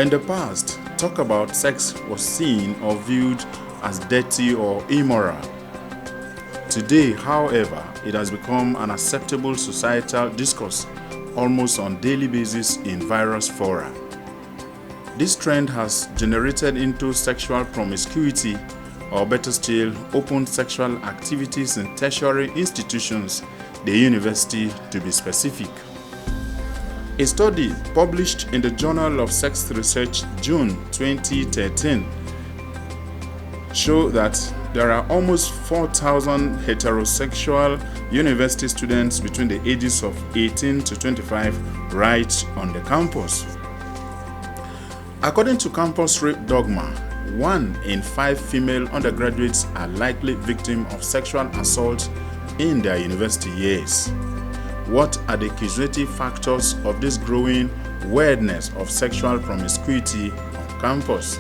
In the past, talk about sex was seen or viewed as dirty or immoral. Today, however, it has become an acceptable societal discourse almost on a daily basis in various fora. This trend has generated into sexual promiscuity, or better still, open sexual activities in tertiary institutions, the university to be specific. A study published in the Journal of Sex Research June 2013 showed that there are almost 4,000 heterosexual university students between the ages of 18 to 25 right on the campus. According to Campus Rape Dogma, 1 in 5 female undergraduates are likely victims of sexual assault in their university years. What are the causative factors of this growing weirdness of sexual promiscuity on campus?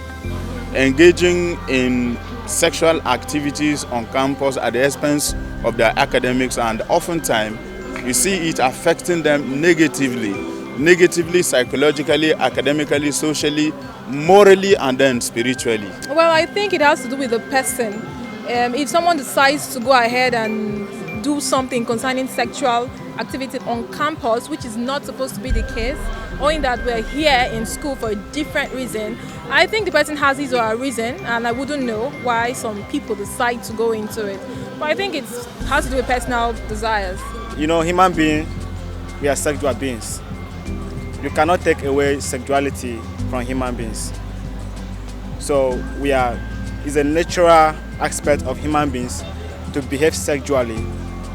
Engaging in sexual activities on campus at the expense of their academics, and oftentimes you see it affecting them negatively, psychologically, academically, socially, morally, and then spiritually. Well, I think it has to do with the person. If someone decides to go ahead and do something concerning sexual activity on campus, which is not supposed to be the case, owing that we're here in school for a different reason, I think the person has his or her reason, and I wouldn't know why some people decide to go into it. But I think it has to do with personal desires. You know, human beings, we are sexual beings. You cannot take away sexuality from human beings. So it's a natural aspect of human beings to behave sexually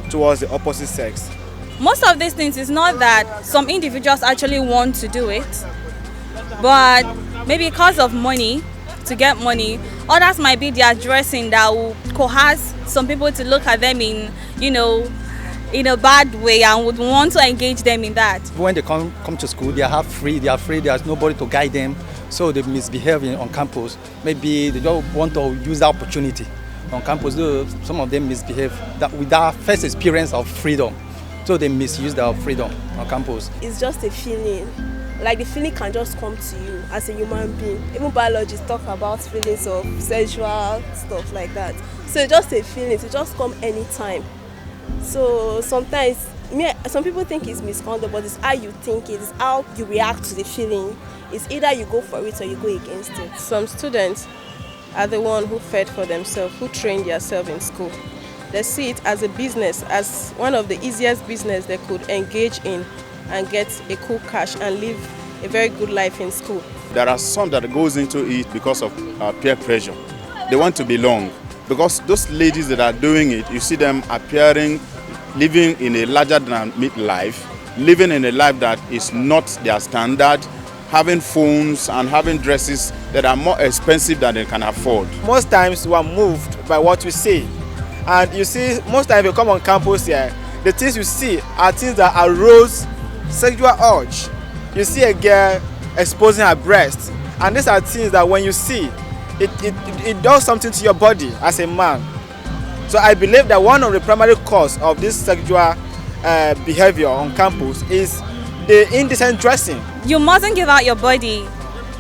towards the opposite sex. Most of these things is not that some individuals actually want to do it, but maybe because of money, to get money. Others might be their dressing that will coerce some people to look at them in a bad way and would want to engage them in that. When they come to school, they are free, there's nobody to guide them, so they misbehave on campus. Maybe they don't want to use the opportunity on campus. Some of them misbehave with their first experience of freedom, so they misuse their freedom on campus. It's just a feeling. Like the feeling can just come to you as a human being. Even biologists talk about feelings of sexual stuff like that. So it's just a feeling, it just come anytime. So sometimes, some people think it's misconduct, but it's how you think it, it's how you react to the feeling. It's either you go for it or you go against it. Some students are the ones who fed for themselves, who trained themselves in school. They see it as a business, as one of the easiest business they could engage in and get a cool cash and live a very good life in school. There are some that goes into it because of peer pressure. They want to belong. Because those ladies that are doing it, you see them appearing, living in a larger than midlife, living in a life that is not their standard, having phones and having dresses that are more expensive than they can afford. Most times we are moved by what we see. And you see, most times you come on campus here, the things you see are things that arouse sexual urge. You see a girl exposing her breast, and these are things that when you see, it does something to your body as a man. So I believe that one of the primary causes of this sexual behavior on campus is the indecent dressing. You mustn't give out your body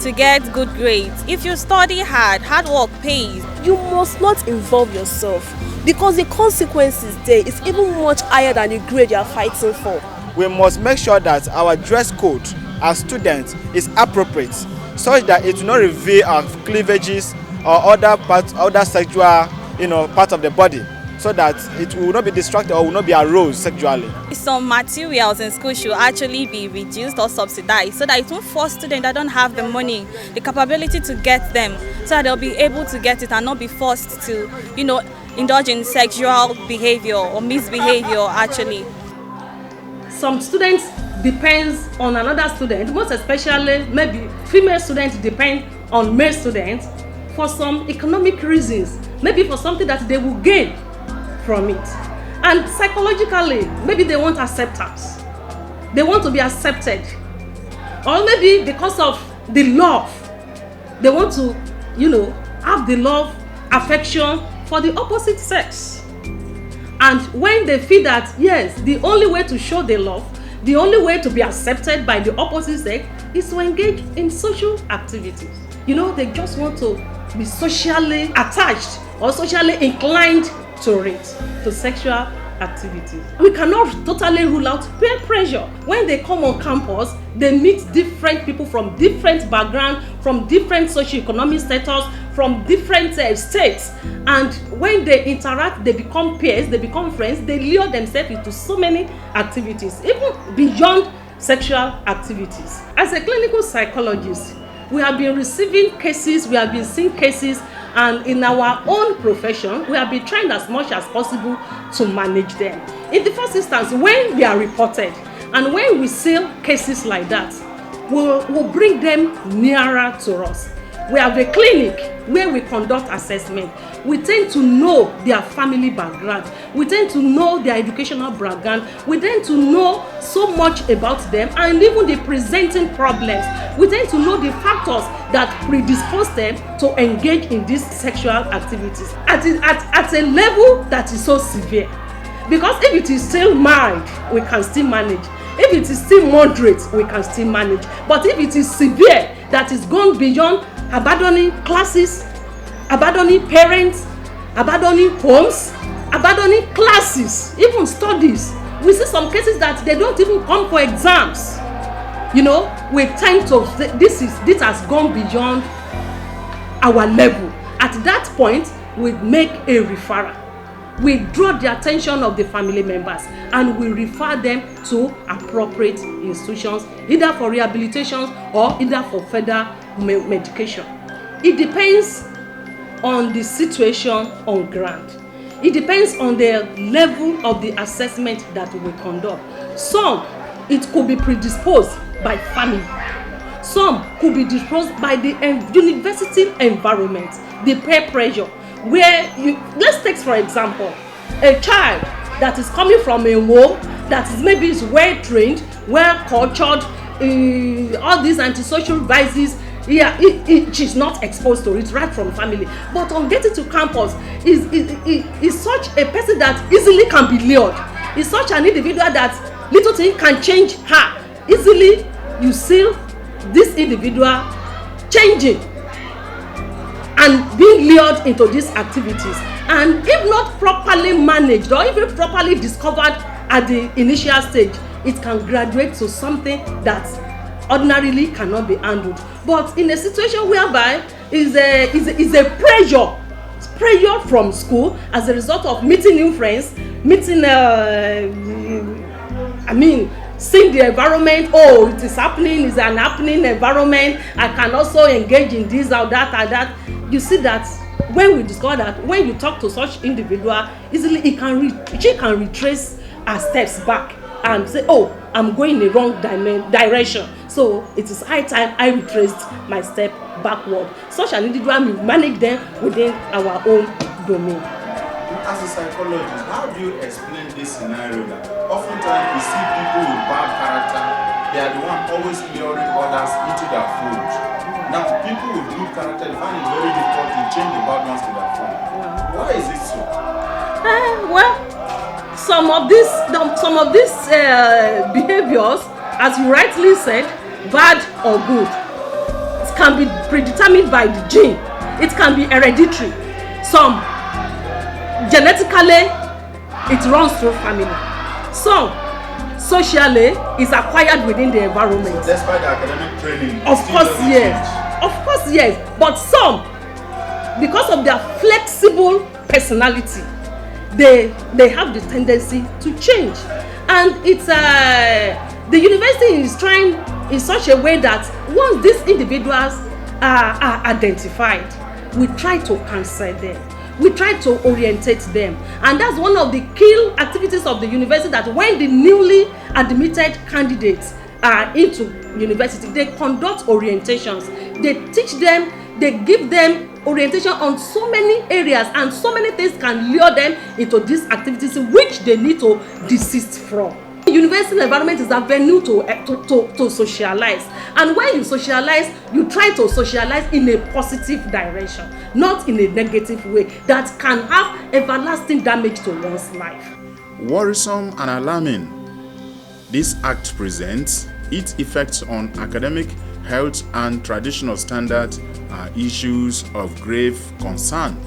to get good grades. If you study hard work pays. You must not involve yourself because the consequences there is even much higher than the grade you are fighting for. We must make sure that our dress code as students is appropriate, such that it will not reveal our cleavages or other sexual part of the body, so that it will not be distracted or will not be aroused sexually. Some materials in school should actually be reduced or subsidized so that it won't force students that don't have the money, the capability to get them, so that they'll be able to get it and not be forced to, indulge in sexual behavior or misbehavior actually. Some students depends on another student, most especially maybe female students depend on male students for some economic reasons, maybe for something that they will gain from it. And psychologically, maybe they want acceptance. They want to be accepted. Or maybe because of the love, they want to, have the love, affection for the opposite sex. And when they feel that, yes, the only way to show the love, the only way to be accepted by the opposite sex is to engage in social activities. You know, they just want to be socially attached or socially inclined to it, to sexual activities. We cannot totally rule out peer pressure. When they come on campus, they meet different people from different backgrounds, from different socio-economic status, from different states. And when they interact, they become peers, they become friends, they lure themselves into so many activities, even beyond sexual activities. As a clinical psychologist, we have been receiving cases, we have been seeing cases, and in our own profession, we have been trying as much as possible to manage them. In the first instance, when they are reported, and when we see cases like that, we'll bring them nearer to us. We have a clinic where we conduct assessment. We tend to know their family background. We tend to know their educational background. We tend to know so much about them and even the presenting problems. We tend to know the factors that predispose them to engage in these sexual activities at a level that is so severe. Because if it is still mild, we can still manage. If it is still moderate, we can still manage. But if it is severe, that is gone beyond abandoning classes, abandoning parents, abandoning homes, abandoning classes, even studies. We see some cases that they don't even come for exams. You know, we tend to say this has gone beyond our level. At that point, we make a referral. We draw the attention of the family members and we refer them to appropriate institutions, either for rehabilitation or either for further medication. It depends on the situation on ground. It depends on the level of the assessment that we conduct. Some, it could be predisposed by family. Some could be disposed by the university environment, the peer pressure. Let's take for example, a child that is coming from a home that is maybe well trained, well cultured, all these antisocial vices, she's not exposed to it right from family. But on getting to campus, is such a person that easily can be lured. Is such an individual that little thing can change her easily. You see this individual changing and being lured into these activities, and if not properly managed or even properly discovered at the initial stage, it can graduate to something that ordinarily cannot be handled. But in a situation whereby is a pressure from school as a result of meeting new friends, seeing the environment, it is happening, it's an happening environment, I can also engage in this or that or that. You see that when we discover that when you talk to such individual, easily she can retrace her steps back and say, I'm going in the wrong direction. So it is high time I retraced my step backward. Such an individual will manage them within our own domain. As a psychologist, how do you explain this scenario that oftentimes we see people with bad character, they are the one always luring others into their fold. Now, people with good character, they find it very difficult to change the bad ones to their fold. Why is it so? Some of these behaviors, as you rightly said, bad or good, it can be predetermined by the gene. It can be hereditary. Some genetically, it runs through family. Some socially is acquired within the environment. So despite the academic training, of course yes. But some, because of their flexible personality, they have the tendency to change. And it's the university is trying in such a way that once these individuals are identified, we try to counsel them. We try to orientate them, and that's one of the key activities of the university, that when the newly admitted candidates are into university, they conduct orientations. They teach them, they give them orientation on so many areas, and so many things can lure them into these activities which they need to desist from. The university environment is a venue to socialize, and when you socialize, you try to socialize in a positive direction, not in a negative way that can have everlasting damage to one's life. Worrisome and alarming, this act presents its effects on academic, health, and traditional standards are issues of grave concern.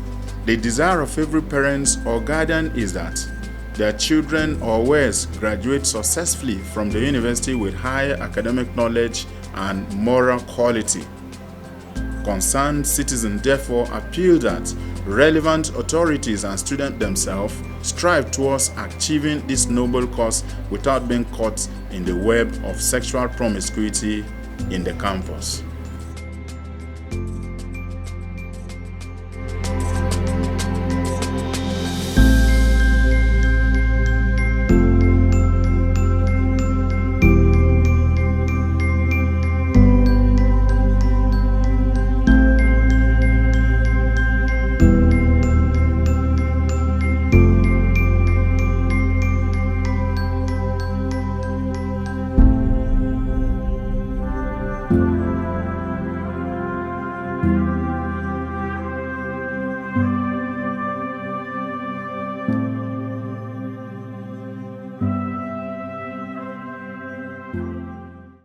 The desire of every parent or guardian is that their children or worse graduate successfully from the university with higher academic knowledge and moral quality. Concerned citizens therefore appeal that relevant authorities and students themselves strive towards achieving this noble cause without being caught in the web of sexual promiscuity in the campus.